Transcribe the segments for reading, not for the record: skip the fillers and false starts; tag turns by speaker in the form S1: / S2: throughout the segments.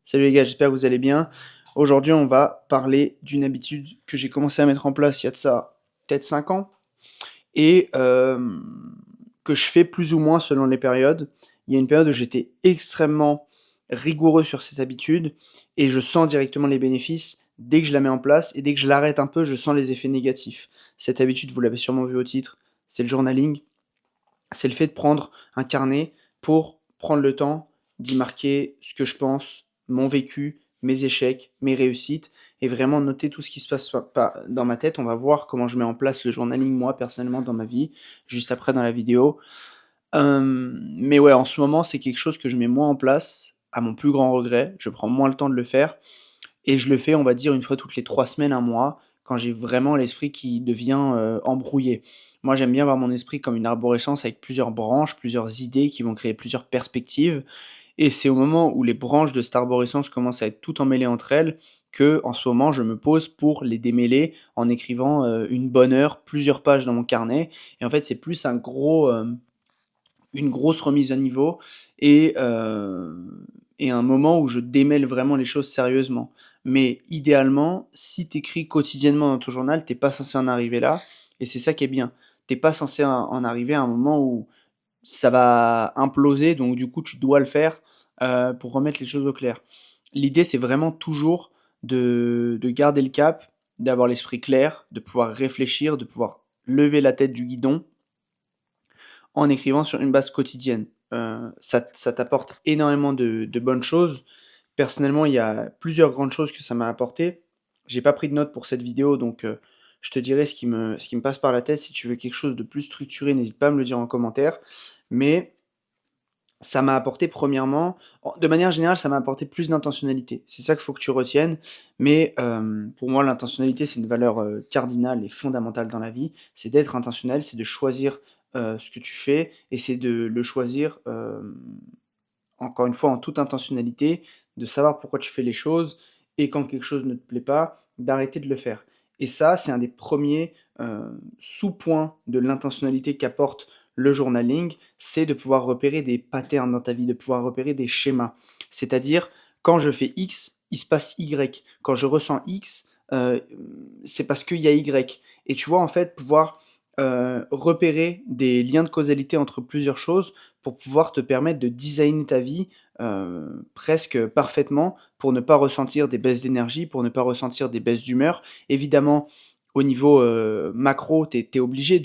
S1: Salut les gars, j'espère que vous allez bien. Aujourd'hui, on va parler d'une habitude que j'ai commencé à mettre en place il y a de ça peut-être 5 ans et que je fais plus ou moins selon les périodes. Il y a une période où j'étais extrêmement rigoureux sur cette habitude et je sens directement les bénéfices dès que je la mets en place, et dès que je l'arrête un peu, je sens les effets négatifs. Cette habitude, vous l'avez sûrement vu au titre, c'est le journaling. C'est le fait de prendre un carnet pour prendre le temps d'y marquer ce que je pense, mon vécu, mes échecs, mes réussites, et vraiment noter tout ce qui se passe pas dans ma tête. On va voir comment je mets en place le journaling, moi, personnellement, dans ma vie, juste après dans la vidéo. Mais ouais, en ce moment, c'est quelque chose que je mets moins en place, à mon plus grand regret. Je prends moins le temps de le faire, et je le fais, on va dire, une fois toutes les 3 semaines, un mois, quand j'ai vraiment l'esprit qui devient, embrouillé. Moi, j'aime bien voir mon esprit comme une arborescence avec plusieurs branches, plusieurs idées qui vont créer plusieurs perspectives, et c'est au moment où les branches de cette arborescence commencent à être toutes emmêlées entre elles, que, en ce moment, je me pose pour les démêler en écrivant, une bonne heure, plusieurs pages dans mon carnet, et en fait, c'est plus une grosse remise à niveau, et un moment où je démêle vraiment les choses sérieusement. Mais idéalement, si tu écris quotidiennement dans ton journal, tu pas censé en arriver là, et c'est ça qui est bien. Tu pas censé en arriver à un moment où ça va imploser, donc du coup tu dois le faire, pour remettre les choses au clair. L'idée, c'est vraiment toujours de garder le cap, d'avoir l'esprit clair, de pouvoir réfléchir, de pouvoir lever la tête du guidon en écrivant sur une base quotidienne. Ça t'apporte énormément de bonnes choses. Personnellement, il y a plusieurs grandes choses que ça m'a apporté. J'ai pas pris de notes pour cette vidéo, donc je te dirai ce qui me passe par la tête. Si tu veux quelque chose de plus structuré, n'hésite pas à me le dire en commentaire. Mais ça m'a apporté premièrement, de manière générale, ça m'a apporté plus d'intentionnalité. C'est ça qu'il faut que tu retiennes. Mais pour moi, l'intentionnalité, c'est une valeur cardinale et fondamentale dans la vie. C'est d'être intentionnel, c'est de choisir ce que tu fais, et c'est de le choisir, encore une fois, en toute intentionnalité, de savoir pourquoi tu fais les choses, et quand quelque chose ne te plaît pas, d'arrêter de le faire. Et ça, c'est un des premiers sous-points de l'intentionnalité qu'apporte le journaling, c'est de pouvoir repérer des patterns dans ta vie, de pouvoir repérer des schémas. C'est-à-dire, quand je fais X, il se passe Y. Quand je ressens X, c'est parce qu'il y a Y. Et tu vois, en fait, pouvoir repérer des liens de causalité entre plusieurs choses pour pouvoir te permettre de designer ta vie presque parfaitement, pour ne pas ressentir des baisses d'énergie, pour ne pas ressentir des baisses d'humeur. Évidemment, au niveau macro, tu es obligé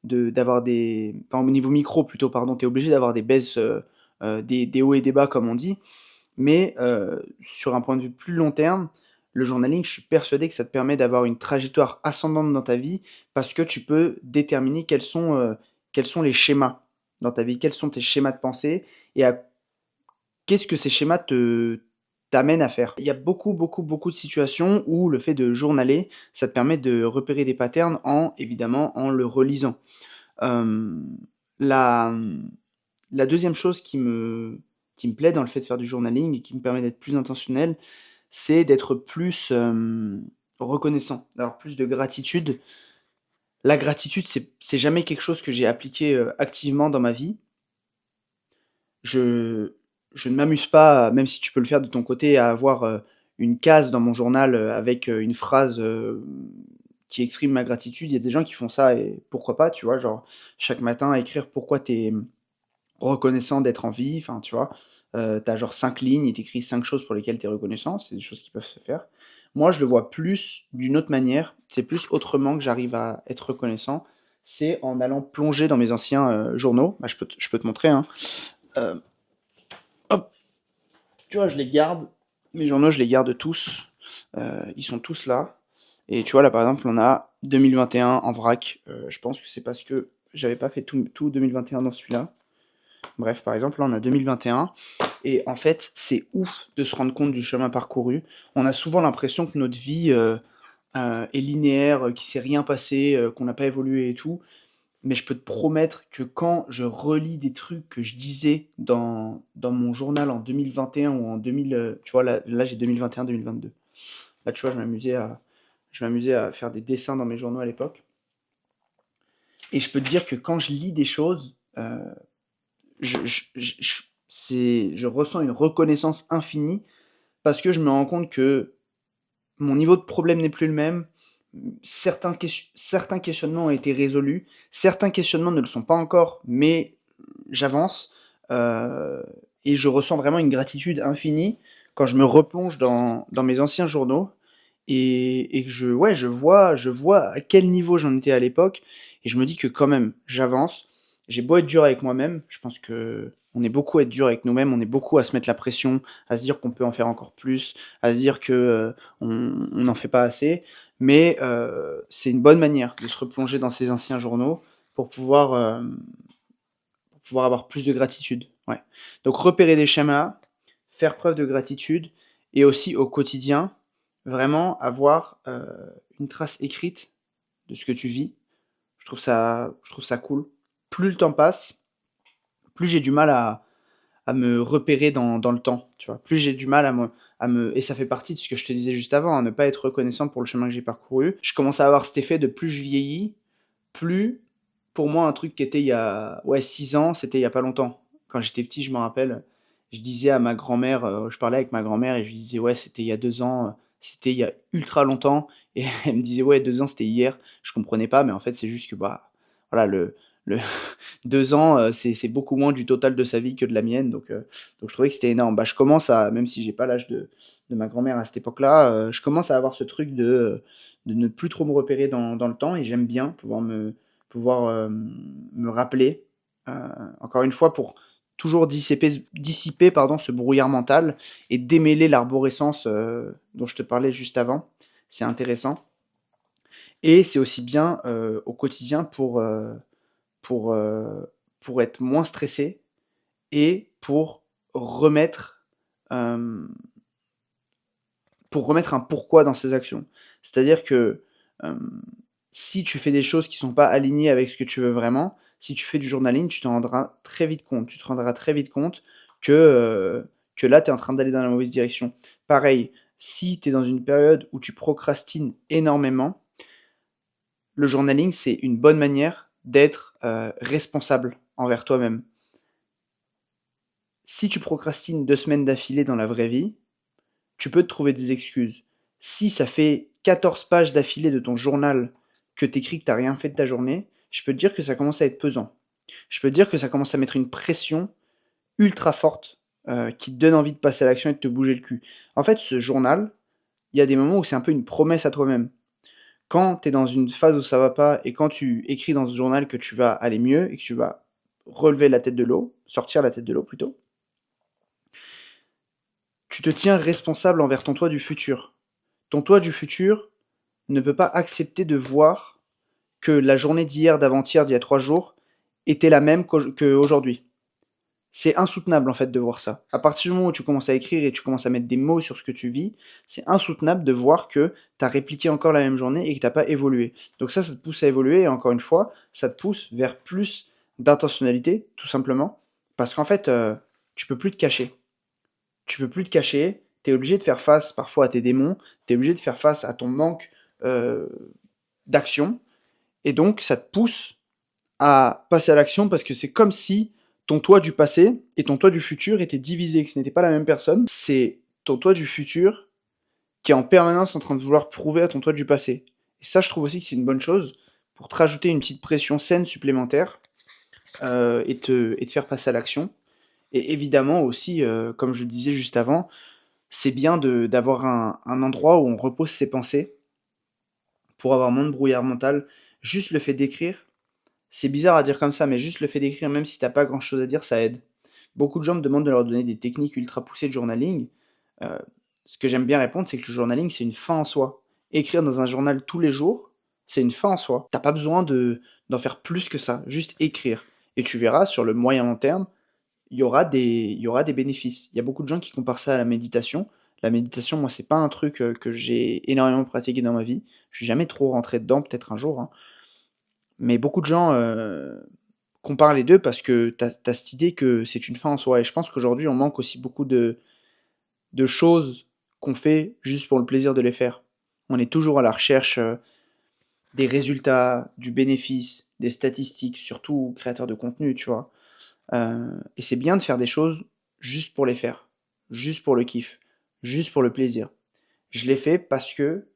S1: d'avoir des. Enfin, au niveau micro plutôt, pardon, tu es obligé d'avoir des baisses, des hauts et des bas, comme on dit. Mais sur un point de vue plus long terme, le journaling, je suis persuadé que ça te permet d'avoir une trajectoire ascendante dans ta vie, parce que tu peux déterminer quels sont les schémas dans ta vie, quels sont tes schémas de pensée, et qu'est-ce que ces schémas t'amènent à faire. Il y a beaucoup, beaucoup, beaucoup de situations où le fait de journaler, ça te permet de repérer des patterns évidemment, en le relisant. Hem, la, la deuxième chose qui me plaît dans le fait de faire du journaling et qui me permet d'être plus intentionnel, c'est d'être plus, reconnaissant, d'avoir plus de gratitude. La gratitude, c'est jamais quelque chose que j'ai appliqué, activement dans ma vie. Je je ne m'amuse pas, même si tu peux le faire de ton côté, à avoir, une case dans mon journal, avec, une phrase, qui exprime ma gratitude. Il y a des gens qui font ça, et pourquoi pas, tu vois? Genre, chaque matin écrire pourquoi tu es reconnaissant d'être en vie, enfin, tu vois? Tu genre 5 lignes et tu 5 choses pour lesquelles tu es reconnaissant, c'est des choses qui peuvent se faire. Moi, je le vois plus d'une autre manière, c'est plus autrement que j'arrive à être reconnaissant, c'est en allant plonger dans mes anciens, journaux. Bah, je peux te montrer, hein. Heu, hop, tu vois, je les garde, mes journaux, je les garde tous, ils sont tous là, et tu vois, là, par exemple, on a 2021 en vrac, je pense que c'est parce que j'avais pas fait tout 2021 dans celui-là. Bref, par exemple, là, on a 2021, et en fait, c'est ouf de se rendre compte du chemin parcouru. On a souvent l'impression que notre vie, est linéaire, qu'il s'est rien passé, qu'on n'a pas évolué et tout. Mais je peux te promettre que quand je relis des trucs que je disais dans mon journal en 2021 ou en 2000, tu vois, là j'ai 2021-2022. Là, tu vois, je m'amusais à faire des dessins dans mes journaux à l'époque. Et je peux te dire que quand je lis des choses, je ressens une reconnaissance infinie, parce que je me rends compte que mon niveau de problème n'est plus le même. Certains questionnements ont été résolus, certains questionnements ne le sont pas encore, mais j'avance, heu et je ressens vraiment une gratitude infinie quand je me replonge dans mes anciens journaux et que je vois à quel niveau j'en étais à l'époque et je me dis que quand même j'avance. J'ai beau être dur avec moi-même, je pense qu'on est beaucoup à être dur avec nous-mêmes, on est beaucoup à se mettre la pression, à se dire qu'on peut en faire encore plus, à se dire que, on n'en fait pas assez. Mais, c'est une bonne manière de se replonger dans ces anciens journaux pour pouvoir avoir plus de gratitude. Ouais. Donc repérer des schémas, faire preuve de gratitude et aussi au quotidien, vraiment avoir, une trace écrite de ce que tu vis. Je trouve ça cool. Plus le temps passe, plus j'ai du mal à me repérer dans le temps, tu vois? Plus j'ai du mal et ça fait partie de ce que je te disais juste avant, à ne pas être reconnaissant pour le chemin que j'ai parcouru. Je commence à avoir cet effet de plus je vieillis, plus pour moi un truc qui était il y a, ouais, 6 ans, c'était il y a pas longtemps. Quand j'étais petit, je me rappelle, je disais à ma grand-mère, je parlais avec ma grand-mère et je lui disais: «Ouais, c'était il y a 2 ans, c'était il y a ultra longtemps» et elle me disait: «Ouais, 2 ans, c'était hier». Je comprenais pas, mais en fait, c'est juste que, bah, voilà, le 2 ans, c'est beaucoup moins du total de sa vie que de la mienne, donc je trouvais que c'était énorme. Bah, je commence à, même si j'ai pas l'âge de ma grand-mère à cette époque-là, je commence à avoir ce truc de ne plus trop me repérer dans le temps et j'aime bien me rappeler, heu, encore une fois pour toujours dissiper pardon, ce brouillard mental et démêler l'arborescence, dont je te parlais juste avant. C'est intéressant et c'est aussi bien, au quotidien pour, pour être moins stressé et remettre, hem, pour remettre un pourquoi dans ses actions. C'est-à-dire que, hem, si tu fais des choses qui sont pas alignées avec ce que tu veux vraiment, si tu fais du journaling, tu t'en rendras très vite compte. Tu te rendras très vite compte que là, tu es en train d'aller dans la mauvaise direction. Pareil, si tu es dans une période où tu procrastines énormément, le journaling, c'est une bonne manière d'être, responsable envers toi-même. Si tu procrastines 2 semaines d'affilée dans la vraie vie, tu peux te trouver des excuses. Si ça fait 14 pages d'affilée de ton journal que tu écris que tu as rien fait de ta journée, je peux te dire que ça commence à être pesant. Je peux te dire que ça commence à mettre une pression ultra forte, qui te donne envie de passer à l'action et de te bouger le cul. En fait, ce journal, il y a des moments où c'est un peu une promesse à toi-même. Quand tu es dans une phase où ça va pas et quand tu écris dans ce journal que tu vas aller mieux et que tu vas relever la tête de l'eau, sortir la tête de l'eau plutôt, tu te tiens responsable envers ton toi du futur. Ton toi du futur ne peut pas accepter de voir que la journée d'hier, d'avant-hier, d'il y a 3 jours était la même qu'aujourd'hui. C'est insoutenable en fait de voir ça. À partir du moment où tu commences à écrire et tu commences à mettre des mots sur ce que tu vis, c'est insoutenable de voir que tu as répliqué encore la même journée et que tu as pas évolué. Donc ça te pousse à évoluer et encore une fois, ça te pousse vers plus d'intentionnalité, tout simplement, parce qu'en fait, tu peux plus te cacher. Tu peux plus te cacher, tu es obligé de faire face parfois à tes démons, tu es obligé de faire face à ton manque, heu, d'action et donc ça te pousse à passer à l'action parce que c'est comme si ton toi du passé et ton toi du futur étaient divisés, que ce n'était pas la même personne. C'est ton toi du futur qui est en permanence en train de vouloir prouver à ton toi du passé. Et ça, je trouve aussi que c'est une bonne chose pour te rajouter une petite pression saine supplémentaire, et te faire passer à l'action. Et évidemment aussi, comme je le disais juste avant, c'est bien d'avoir un endroit où on repose ses pensées pour avoir moins de brouillard mental. Juste le fait d'écrire, c'est bizarre à dire comme ça, mais juste le fait d'écrire, même si t'as pas grand-chose à dire, ça aide. Beaucoup de gens me demandent de leur donner des techniques ultra poussées de journaling. Heu, Ce que j'aime bien répondre, c'est que le journaling, c'est une fin en soi. Écrire dans un journal tous les jours, c'est une fin en soi. T'as pas besoin d'en faire plus que ça, juste écrire et tu verras sur le moyen long terme, il y aura des bénéfices. Il y a beaucoup de gens qui comparent ça à la méditation. La méditation, moi, c'est pas un truc, que j'ai énormément pratiqué dans ma vie. Je suis jamais trop rentré dedans, peut-être un jour, hein, mais beaucoup de gens, comparent les 2 parce que tu as cette idée que c'est une fin en soi et je pense qu'aujourd'hui, on manque aussi beaucoup de choses qu'on fait juste pour le plaisir de les faire. On est toujours à la recherche, des résultats, du bénéfice, des statistiques, surtout créateurs de contenu, tu vois? Et c'est bien de faire des choses juste pour les faire, juste pour le kiff. juste pour le plaisir. Je l'ai fait parce que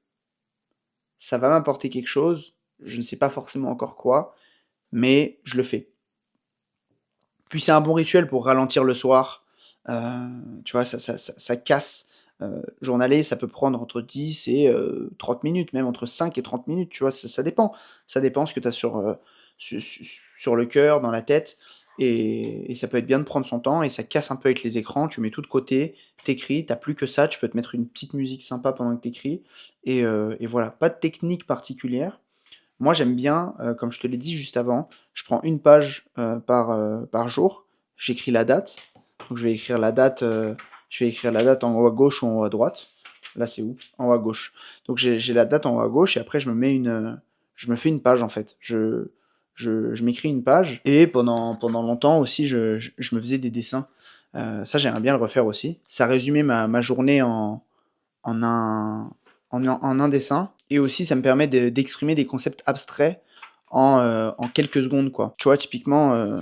S1: ça va m'apporter quelque chose, je ne sais pas forcément encore quoi, mais je le fais. Puis c'est un bon rituel pour ralentir le soir. Heu, Tu vois, ça casse. Journaler, ça peut prendre entre 10 et 30 minutes, même entre 5 et 30 minutes, tu vois? Ça dépend. Ça dépend ce que tu as sur le cœur, dans la tête et ça peut être bien de prendre son temps et ça casse un peu avec les écrans. Tu mets tout de côté, tu écris, plus que ça, tu peux te mettre une petite musique sympa pendant que tu écris et voilà. Pas de technique particulière. Moi, j'aime bien, comme je te l'ai dit juste avant, je prends une page, par jour, j'écris la date, donc je vais écrire la date en haut à gauche ou en haut à droite. Là, c'est où? En haut à gauche. Donc j'ai la date en haut à gauche et après je me fais une page en fait. Je m'écris une page et pendant longtemps aussi je me faisais des dessins. Ça j'aimerais bien le refaire aussi. Ça résumait ma journée en un en un dessin et aussi ça me permet d'exprimer des concepts abstraits en quelques secondes, quoi. Tu vois, typiquement,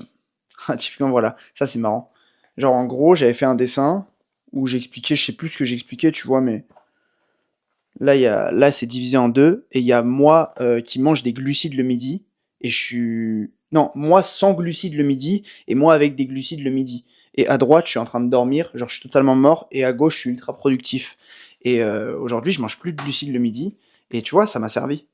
S1: typiquement, voilà, ça c'est marrant. Genre, en gros, j'avais fait un dessin où j'expliquais, je sais plus ce que j'expliquais, tu vois, mais là, c'est divisé en 2 et il y a moi, qui mange des glucides le midi et je suis non, moi sans glucides le midi et moi avec des glucides le midi et à droite, je suis en train de dormir, genre je suis totalement mort et à gauche, je suis ultra productif et aujourd'hui, je mange plus de glucides le midi et tu vois, ça m'a servi.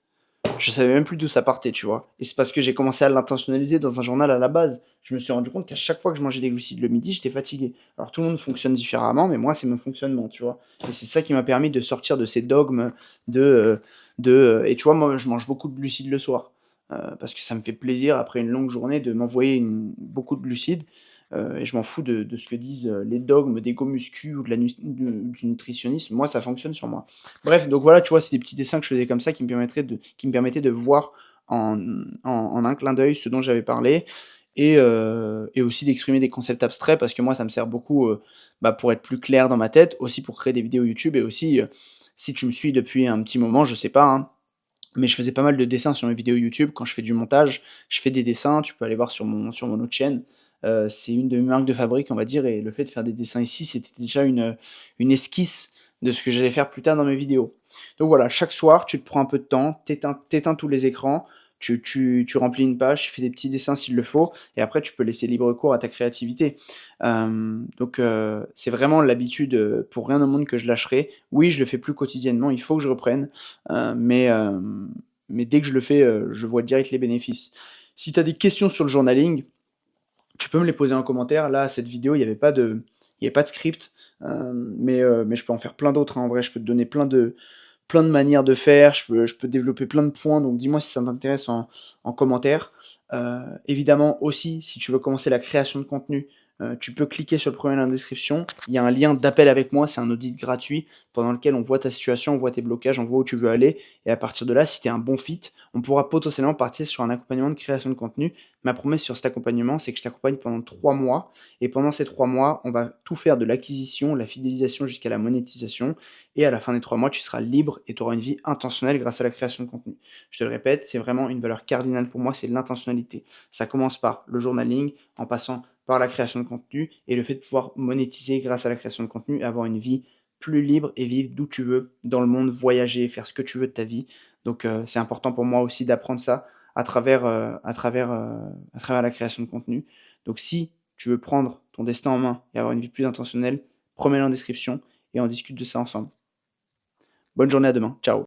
S1: Je savais même plus d'où ça partait, tu vois? Et c'est parce que j'ai commencé à l'intentionnaliser dans un journal à la base. Je me suis rendu compte qu'à chaque fois que je mangeais des glucides le midi, j'étais fatigué. Alors tout le monde fonctionne différemment, mais moi, c'est mon fonctionnement, tu vois? Et c'est ça qui m'a permis de sortir de ces dogmes et tu vois, moi, je mange beaucoup de glucides le soir, parce que ça me fait plaisir après une longue journée de m'envoyer beaucoup de glucides, et je m'en fous de ce que disent, les dogmes des go-muscu ou de la nu du nutritionnisme. Moi, ça fonctionne sur moi. Bref, donc voilà, tu vois, c'est des petits dessins que je faisais comme ça qui me permettaient de voir en un clin d'œil ce dont j'avais parlé et aussi d'exprimer des concepts abstraits parce que moi, ça me sert beaucoup, bah, pour être plus clair dans ma tête, aussi pour créer des vidéos YouTube et aussi, si tu me suis depuis un petit moment, je sais pas, hein, mais je faisais pas mal de dessins sur mes vidéos YouTube. Quand je fais du montage, je fais des dessins, tu peux aller voir sur mon autre chaîne. C'est une de mes marques de fabrique, on va dire et le fait de faire des dessins ici, c'était déjà une esquisse de ce que j'allais faire plus tard dans mes vidéos. Donc voilà, chaque soir, tu te prends un peu de temps, tu tous les écrans, tu remplis une page, tu fais des petits dessins s'il le faut et après tu peux laisser libre cours à ta créativité. C'est vraiment l'habitude, pour rien au monde que je lâcherai. Oui, je le fais plus quotidiennement, il faut que je reprenne, mais dès que je le fais, je vois direct les bénéfices. Si tu as des questions sur le journaling, tu peux me les poser en commentaire. Là, cette vidéo, il y avait pas de script, mais je peux en faire plein d'autres, hein. En vrai, je peux te donner plein de manières de faire, je peux développer plein de points, donc dis-moi si ça t'intéresse en commentaire. Évidemment aussi, si tu veux commencer la création de contenu, tu peux cliquer sur le premier lien en description. Il y a un lien d'appel avec moi, c'est un audit gratuit pendant lequel on voit ta situation, on voit tes blocages, on voit où tu veux aller. Et à partir de là, si tu es un bon fit, on pourra potentiellement partir sur un accompagnement de création de contenu. Ma promesse sur cet accompagnement, c'est que je t'accompagne pendant 3 mois. Et pendant ces 3 mois, on va tout faire de l'acquisition, la fidélisation jusqu'à la monétisation. Et à la fin des 3 mois, tu seras libre et tu auras une vie intentionnelle grâce à la création de contenu. Je te le répète, c'est vraiment une valeur cardinale pour moi, c'est l'intentionnalité. Ça commence par le journaling, en passant par la création de contenu et le fait de pouvoir monétiser grâce à la création de contenu, avoir une vie plus libre et vivre d'où tu veux dans le monde, voyager, faire ce que tu veux de ta vie. Donc c'est important pour moi aussi d'apprendre ça à travers la création de contenu. Donc si tu veux prendre ton destin en main et avoir une vie plus intentionnelle, promets-le en description et on discute de ça ensemble. Bonne journée, à demain. Ciao.